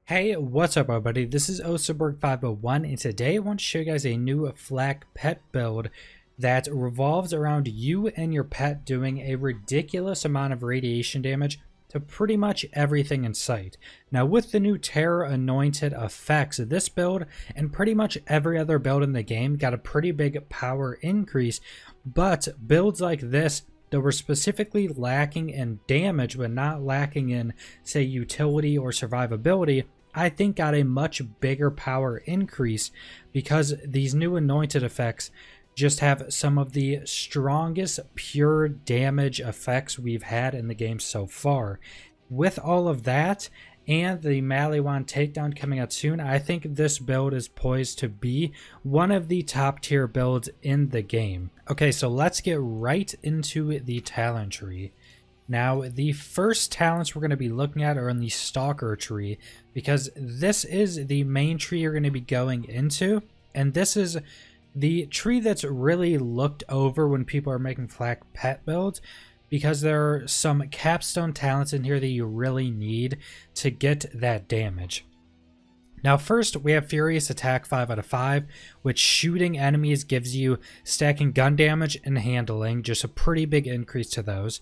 Hey, what's up everybody? This is OurMusicBox and today I want to show you guys a new FL4K pet build that revolves around you and your pet doing a ridiculous amount of radiation damage to pretty much everything in sight. Now with the new Terror Anointed effects, this build and pretty much every other build in the game got a pretty big power increase, but builds like this that were specifically lacking in damage but not lacking in, say, utility or survivability, I think got a much bigger power increase because these new anointed effects just have some of the strongest pure damage effects we've had in the game so far. With all of that and the Maliwan takedown coming out soon, I think this build is poised to be one of the top tier builds in the game. Okay, so let's get right into the talent tree. Now, the first talents we're going to be looking at are in the Stalker tree, because this is the main tree you're going to be going into, and this is the tree that's really looked over when people are making FL4K pet builds, because there are some capstone talents in here that you really need to get that damage. Now first, we have Furious Attack 5 out of 5, which shooting enemies gives you stacking gun damage and handling, just a pretty big increase to those.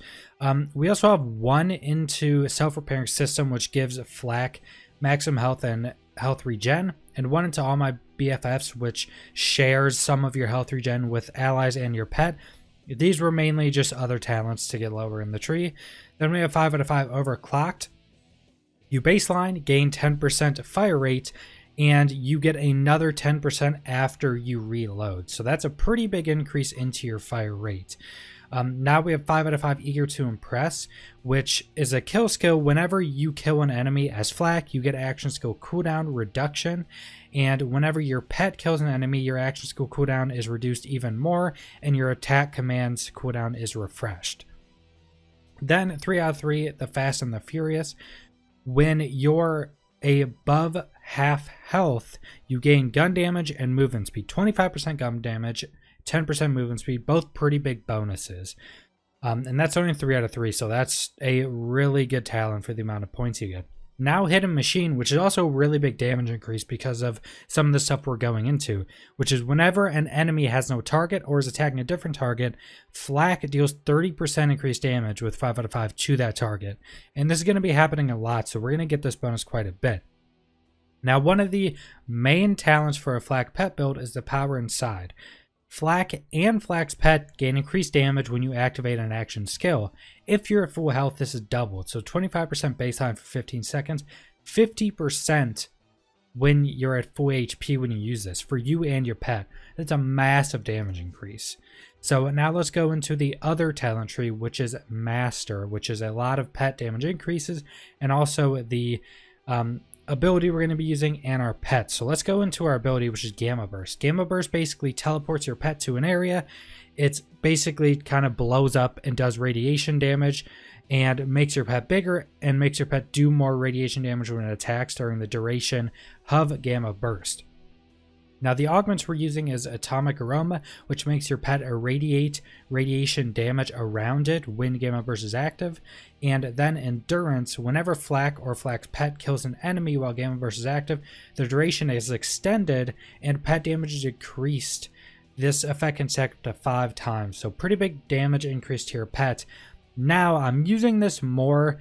We also have 1 into Self-Repairing System, which gives FL4K maximum health and health regen, and 1 into All My BFFs, which shares some of your health regen with allies and your pet. These were mainly just other talents to get lower in the tree. Then we have 5 out of 5 Overclocked. You baseline, gain 10% fire rate, and you get another 10% after you reload. So that's a pretty big increase into your fire rate. Now we have 5 out of 5 Eager to Impress, which is a kill skill. Whenever you kill an enemy as FL4K, you get action skill cooldown reduction. And whenever your pet kills an enemy, your action skill cooldown is reduced even more, and your attack commands cooldown is refreshed. Then 3 out of 3, the Fast and the Furious. When you're above half health, you gain gun damage and movement speed. 25% gun damage, 10% movement speed, both pretty big bonuses. And that's only 3 out of 3, so that's a really good talent for the amount of points you get. Now Hidden Machine, which is also a really big damage increase because of some of the stuff we're going into, which is whenever an enemy has no target or is attacking a different target, FL4K deals 30% increased damage with 5 out of 5 to that target. And this is going to be happening a lot, so we're going to get this bonus quite a bit. Now, one of the main talents for a FL4K pet build is the Power Inside. FL4K and FL4K's pet gain increased damage when you activate an action skill. If you're at full health, this is doubled. So 25% baseline for 15 seconds, 50% when you're at full HP when you use this, for you and your pet. That's a massive damage increase. So now let's go into the other talent tree, which is Master, which is a lot of pet damage increases, and also the ability we're going to be using and our pets. So let's go into our ability, which is Gamma Burst. Gamma Burst basically teleports your pet to an area. It's basically kind of blows up and does radiation damage and makes your pet bigger and makes your pet do more radiation damage when it attacks during the duration of Gamma Burst. Now the augments we're using is Atomic Aroma, which makes your pet irradiate radiation damage around it when Gamma Burst is active. And then Endurance, whenever FL4K or FL4K's pet kills an enemy while Gamma Burst is active, the duration is extended and pet damage is increased. This effect can stack up to 5 times, so pretty big damage increase to your pet. Now I'm using this more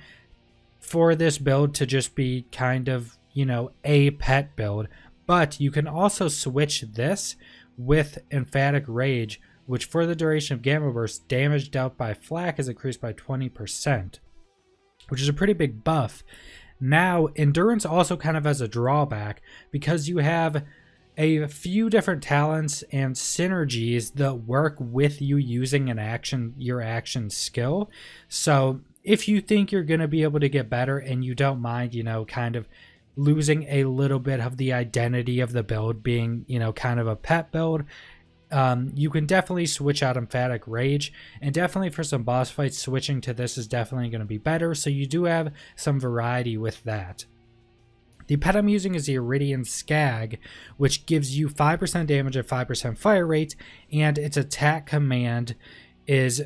for this build to just be kind of, you know, a pet build. But you can also switch this with Emphatic Rage, which for the duration of Gamma Burst, damage dealt by FL4K is increased by 20%, which is a pretty big buff. Now, Endurance also kind of has a drawback because you have a few different talents and synergies that work with you using your action skill. So if you think you're going to be able to get better and you don't mind, you know, kind of losing a little bit of the identity of the build being, you know, kind of a pet build, you can definitely switch out Emphatic Rage, and definitely for some boss fights, switching to this is definitely going to be better, so you do have some variety with that. The pet I'm using is the Eridium Skag, which gives you 5% damage at 5% fire rate, and its attack command is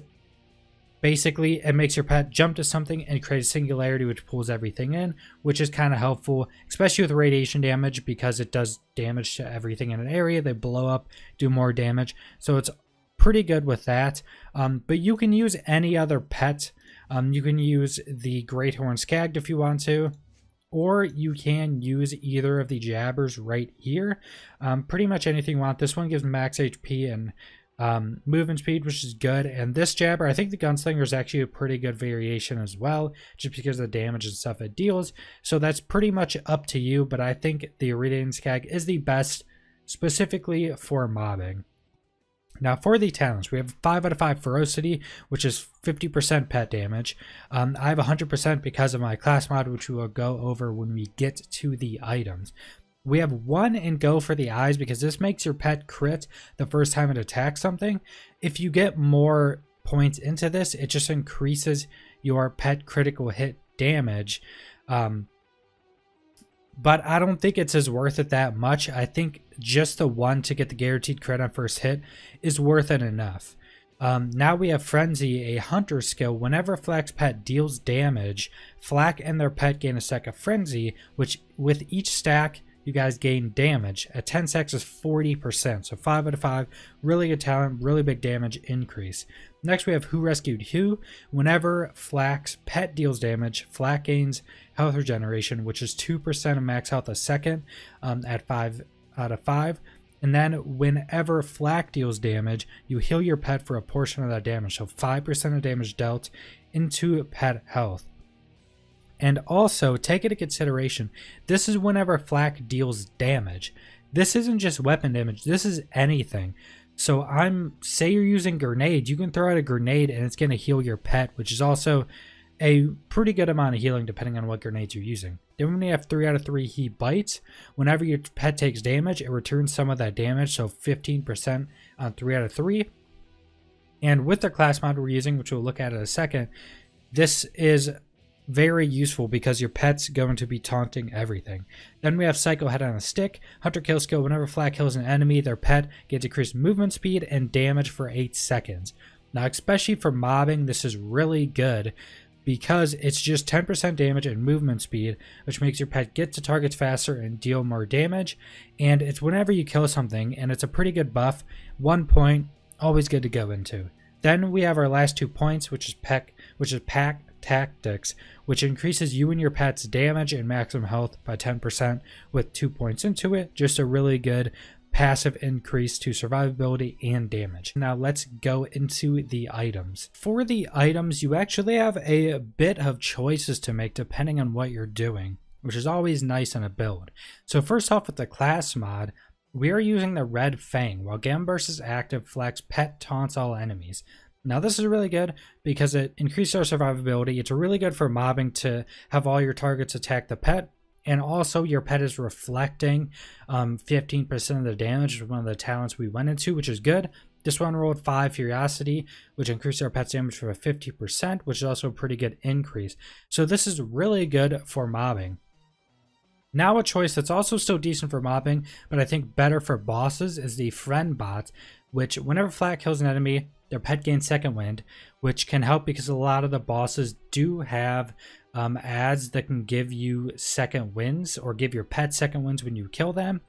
Basically, it makes your pet jump to something and create a singularity which pulls everything in, which is kind of helpful, especially with radiation damage, because it does damage to everything in an area. They blow up, do more damage. So it's pretty good with that. But you can use any other pet. You can use the Great Horn Skag if you want to, or you can use either of the jabbers right here. Pretty much anything you want. This one gives max HP and movement speed, which is good. And this jabber, I think the gunslinger is actually a pretty good variation as well, just because of the damage and stuff it deals. So that's pretty much up to you, but I think the Eridium Skag is the best specifically for mobbing. Now for the talents, we have 5 out of 5 ferocity, which is 50% pet damage. I have 100% because of my class mod, which we will go over when we get to the items. We have 1 in go for the eyes because this makes your pet crit the first time it attacks something. If you get more points into this, it just increases your pet critical hit damage. But I don't think it's as worth it that much. I think just the 1 to get the guaranteed crit on first hit is worth it enough. Now we have Frenzy, a hunter skill. Whenever Flak's pet deals damage, Flak and their pet gain a stack of Frenzy, which with each stack, you guys gain damage. At 10 stacks is 40%. So 5 out of 5, really good talent, really big damage increase. Next we have Who Rescued Who. Whenever Flak's pet deals damage, Flak gains health regeneration, which is 2% of max health a second at 5 out of 5. And then whenever Flak deals damage, you heal your pet for a portion of that damage. So 5% of damage dealt into pet health. And also, take into consideration, this is whenever Flak deals damage. This isn't just weapon damage, this is anything. So say you're using grenades, you can throw out a grenade and it's going to heal your pet, which is also a pretty good amount of healing depending on what grenades you're using. Then when you have 3 out of 3 he bites, whenever your pet takes damage, it returns some of that damage, so 15% on 3 out of 3. And with the class mod we're using, which we'll look at in a second, this is very useful because your pet's going to be taunting everything. Then we have Psycho Head on a Stick. Hunter kill skill. Whenever Flak kills an enemy, their pet gets increased movement speed and damage for 8 seconds. Now, especially for mobbing, this is really good because it's just 10% damage and movement speed, which makes your pet get to targets faster and deal more damage. And it's whenever you kill something, and it's a pretty good buff. 1 point, always good to go into. Then we have our last 2 points, which is Pack Tactics, which increases you and your pet's damage and maximum health by 10% with 2 points into it. Just a really good passive increase to survivability and damage. Now let's go into the items. For the items, you actually have a bit of choices to make depending on what you're doing, which is always nice in a build. So first off, with the class mod, we are using the Red Fang. While Gam Burst is active, Flak's pet taunts all enemies. Now this is really good because it increases our survivability. It's really good for mobbing to have all your targets attack the pet. And also your pet is reflecting 15% of the damage, which is one of the talents we went into, which is good. This one rolled 5 Curiosity, which increased our pet's damage for 50%, which is also a pretty good increase. So this is really good for mobbing. Now a choice that's also still decent for mobbing, but I think better for bosses, is the Friend Bot, which whenever Flak kills an enemy, their pet gains second wind, which can help because a lot of the bosses do have ads that can give you second wins or give your pet second wins when you kill them,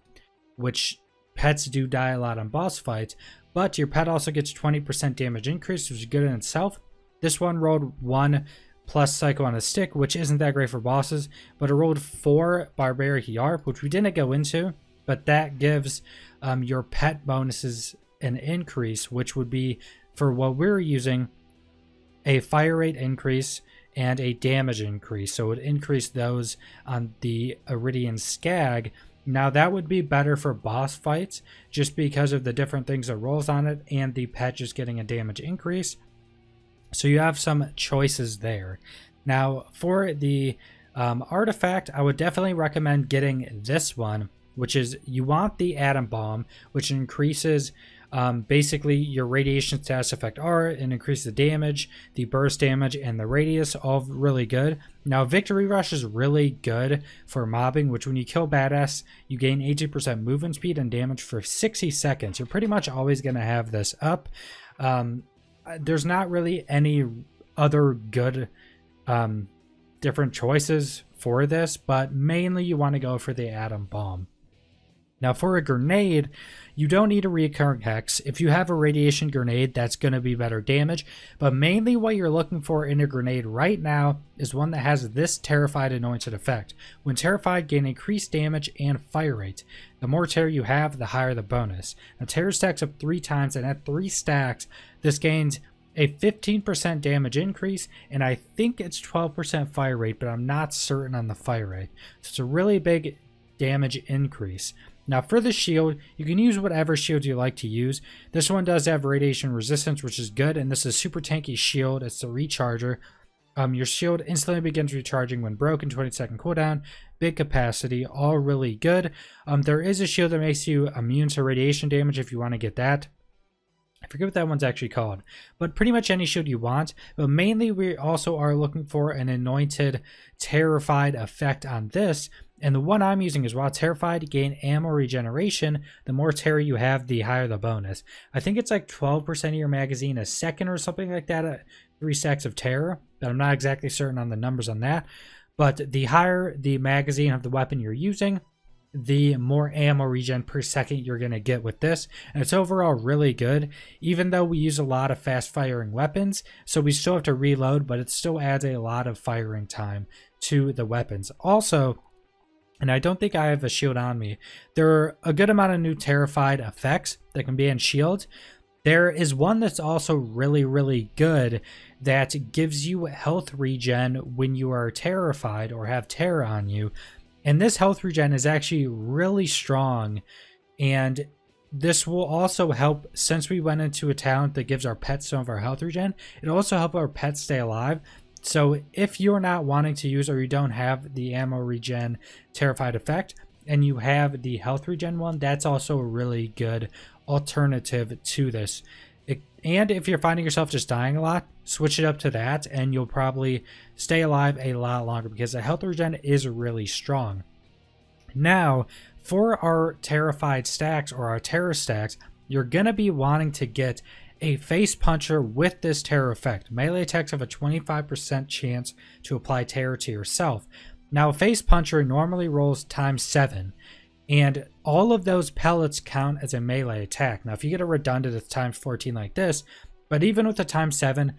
which pets do die a lot on boss fights, but your pet also gets 20% damage increase, which is good in itself. This one rolled 1 plus Psycho on a Stick, which isn't that great for bosses, but it rolled 4 Barbaric Yarp, which we didn't go into, but that gives your pet bonuses an increase, which would be, for what we're using, a fire rate increase and a damage increase. So it would increase those on the Eridium Skag. Now that would be better for boss fights just because of the different things that rolls on it and the pet just getting a damage increase. So you have some choices there. Now for the artifact, I would definitely recommend getting this one, which is, you want the Atom Bomb, which increases basically your radiation status effect R and increase the damage, the burst damage, and the radius, all really good. Now Victory Rush is really good for mobbing, which when you kill badass, you gain 80% movement speed and damage for 60 seconds. You're pretty much always going to have this up. There's not really any other good different choices for this, but mainly you want to go for the atom bomb. Now for a grenade, you don't need a recurring hex. If you have a radiation grenade, that's going to be better damage, but mainly what you're looking for in a grenade right now is one that has this Terrified Anointed effect. When Terrified, gain increased damage and fire rate. The more terror you have, the higher the bonus. Now terror stacks up 3 times, and at 3 stacks, this gains a 15% damage increase, and I think it's 12% fire rate, but I'm not certain on the fire rate. So it's a really big damage increase. Now for the shield, you can use whatever shield you like to use. This one does have radiation resistance, which is good, and this is super tanky shield. It's the recharger. Your shield instantly begins recharging when broken, 20-second cooldown, big capacity, all really good. There is a shield that makes you immune to radiation damage if you want to get that. I forget what that one's actually called, but pretty much any shield you want. But mainly we also are looking for an anointed Terrified effect on this. And the one I'm using is while Terrified, gain ammo regeneration. The more terror you have, the higher the bonus. I think it's like 12% of your magazine a second or something like that at 3 stacks of terror, but I'm not exactly certain on the numbers on that. But the higher the magazine of the weapon you're using, the more ammo regen per second you're going to get with this, and it's overall really good, even though we use a lot of fast firing weapons, so we still have to reload, but it still adds a lot of firing time to the weapons. Also, and I don't think I have a shield on me, there are a good amount of new Terrified effects that can be in shields. There is one that's also really good that gives you health regen when you are terrified or have terror on you. And this health regen is actually really strong, and this will also help, since we went into a talent that gives our pets some of our health regen, it'll also help our pets stay alive. So if you're not wanting to use, or you don't have the ammo regen Terrified effect, and you have the health regen one, that's also a really good alternative to this. And if you're finding yourself just dying a lot, switch it up to that, and you'll probably stay alive a lot longer, because the health regen is really strong. Now, for our Terrified stacks, or our terror stacks, you're going to be wanting to get a face puncher with this terror effect. Melee attacks have a 25% chance to apply terror to yourself. Now, a face puncher normally rolls ×7. And all of those pellets count as a melee attack. Now, if you get a redundant, it's ×14 like this. But even with the ×7,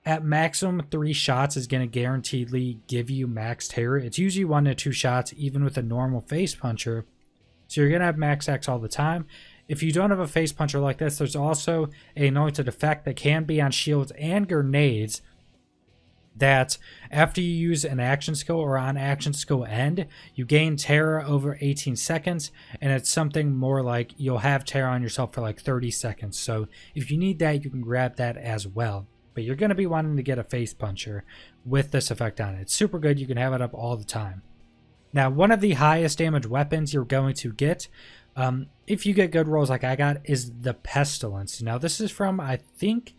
at maximum 3 shots is going to guaranteedly give you max terror. It's usually 1 to 2 shots, even with a normal face puncher. So you're going to have max X all the time. If you don't have a face puncher like this, there's also an anointed effect that can be on shields and grenades, that after you use an action skill or on action skill end, you gain terror over 18 seconds, and it's something more like you'll have terror on yourself for like 30 seconds. So if you need that, you can grab that as well. But you're going to be wanting to get a face puncher with this effect on it. It's super good. You can have it up all the time. Now, one of the highest damage weapons you're going to get, if you get good rolls like I got, is the Pestilence. Now, this is from, I think,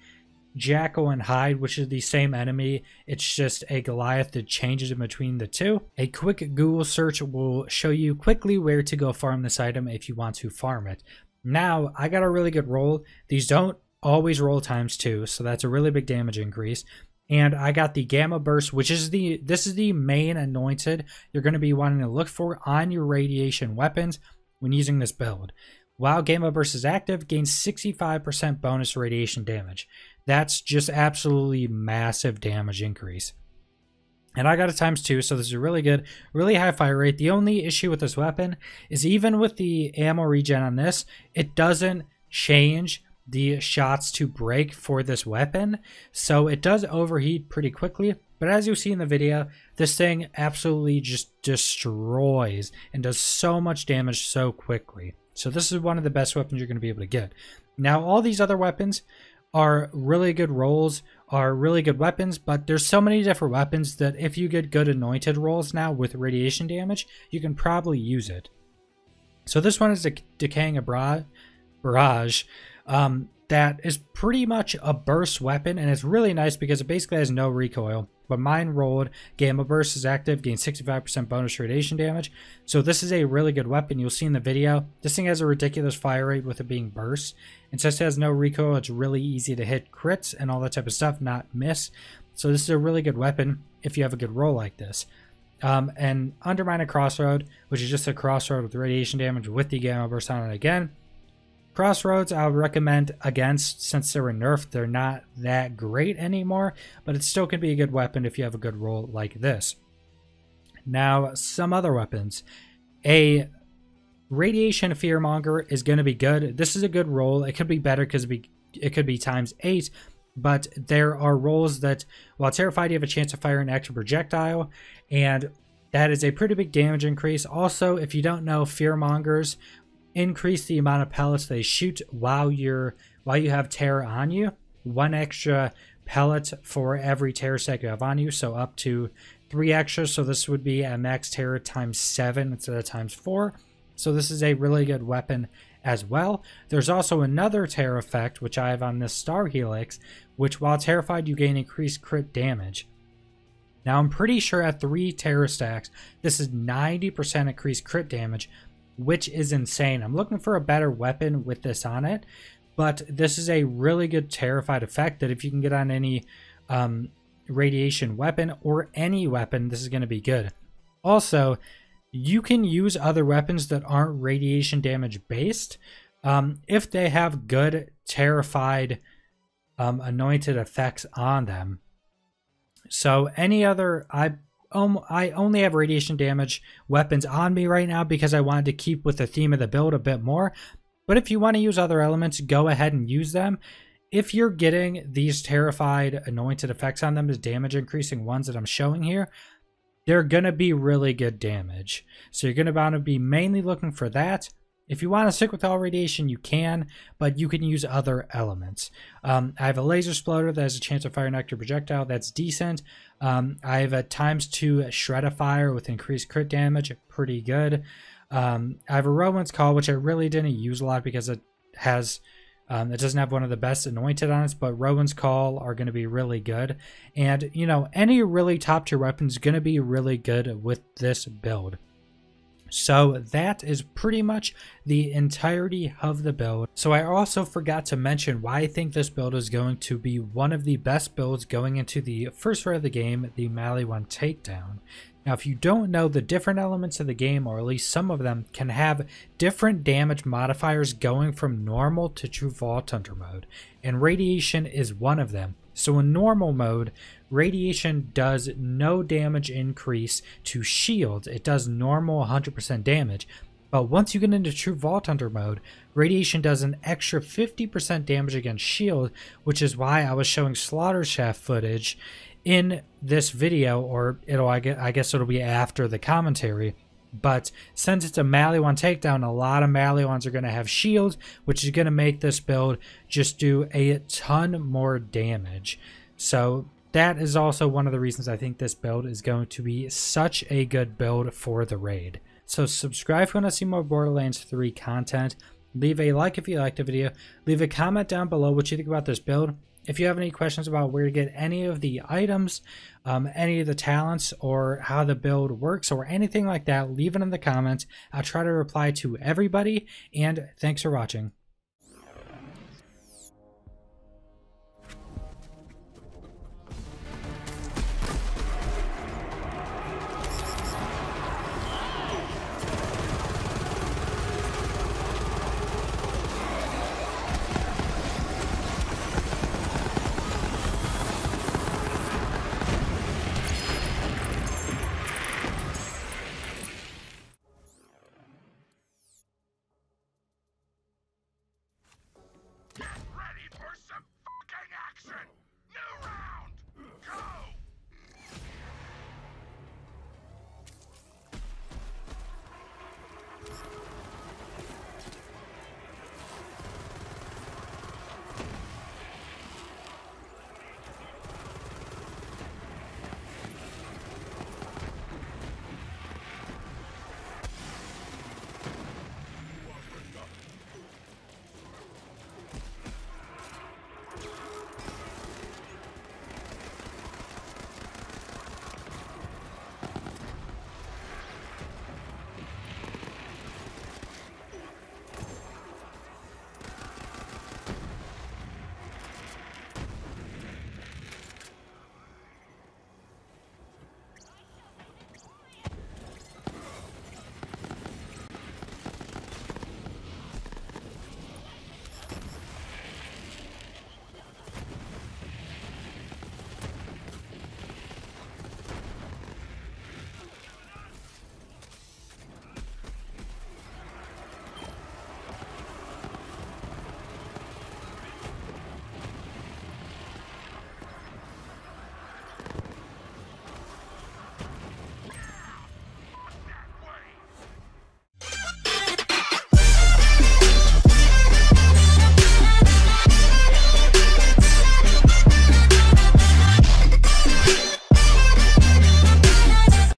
Jackal and Hyde, which is the same enemy. It's just a Goliath that changes in between the two. A quick Google search will show you quickly where to go farm this item if you want to farm it. Now, I got a really good roll. These don't always roll ×2, so that's a really big damage increase. And I got the Gamma Burst, which is this is the main anointed you're going to be wanting to look for on your radiation weapons when using this build. While Gamma Burst is active, gains 65% bonus radiation damage. That's just absolutely massive damage increase. And I got a ×2, so this is really good, really high fire rate. The only issue with this weapon is even with the ammo regen on this, it doesn't change the shots to break for this weapon. So it does overheat pretty quickly. But as you see in the video, this thing absolutely just destroys and does so much damage so quickly. So this is one of the best weapons you're going to be able to get. Now, all these other weapons are really good rolls, are really good weapons, but there's so many different weapons that if you get good anointed rolls now with radiation damage, you can probably use it. So this one is the Decaying Barrage. That is pretty much a burst weapon, and it's really nice because it basically has no recoil. But mine rolled, Gamma Burst is active, gains 65% bonus radiation damage. So this is a really good weapon. You'll see in the video, this thing has a ridiculous fire rate with it being burst. And since it has no recoil, it's really easy to hit crits and all that type of stuff, not miss. So this is a really good weapon if you have a good roll like this. And Undermine a Crossroad, which is just a crossroad with radiation damage with the Gamma Burst on it again. Crossroads I would recommend against, since they were nerfed, they're not that great anymore, but it still can be a good weapon if you have a good roll like this. Now, some other weapons. A Radiation Fearmonger is going to be good. This is a good roll. It could be better because it could be ×8, but there are rolls that, while terrified, you have a chance to fire an extra projectile, and that is a pretty big damage increase. Also, if you don't know, Fearmongers increase the amount of pellets they shoot while you have terror on you. 1 extra pellet for every terror stack you have on you, so up to 3 extra. So this would be a max terror ×7 instead of ×4. So this is a really good weapon as well. There's also another terror effect, which I have on this Star Helix, which while terrified, you gain increased crit damage. Now I'm pretty sure at 3 terror stacks, this is 90% increased crit damage, which is insane. I'm looking for a better weapon with this on it, but this is a really good terrified effect that if you can get on any radiation weapon or any weapon, this is going to be good. Also, you can use other weapons that aren't radiation damage based if they have good terrified anointed effects on them. So any other, I only have radiation damage weapons on me right now because I wanted to keep with the theme of the build a bit more. But if you want to use other elements, go ahead and use them. If you're getting these terrified anointed effects on them as damage increasing ones that I'm showing here, they're going to be really good damage. So you're going to want to be mainly looking for that. If you want to stick with all radiation, you can, but you can use other elements. I have a laser exploder that has a chance to fire an extra projectile. That's decent. I have a ×2 Shred-a-Fire with increased crit damage. Pretty good. I have a Rowan's Call, which I really didn't use a lot because it has... it doesn't have one of the best anointed on it, but Rowan's Call are going to be really good. And, you know, any really top tier weapon is going to be really good with this build. So that is pretty much the entirety of the build. So I also forgot to mention why I think this build is going to be one of the best builds going into the first round of the game, the Maliwan Takedown. Now, if you don't know, the different elements of the game, or at least some of them, can have different damage modifiers going from normal to true Vault Hunter mode, and radiation is one of them. So in normal mode, radiation does no damage increase to shields. It does normal 100% damage. But once you get into true Vault Hunter mode, radiation does an extra 50% damage against shield, which is why I was showing Slaughter Shaft footage in this video, or I guess it'll be after the commentary. But since it's a Maliwan takedown, a lot of Maliwans are going to have shields, which is going to make this build just do a ton more damage. So that is also one of the reasons I think this build is going to be such a good build for the raid. So subscribe if you want to see more Borderlands 3 content. Leave a like if you liked the video. Leave a comment down below what you think about this build. If you have any questions about where to get any of the items, any of the talents, or how the build works, or anything like that, leave it in the comments. I'll try to reply to everybody, and thanks for watching.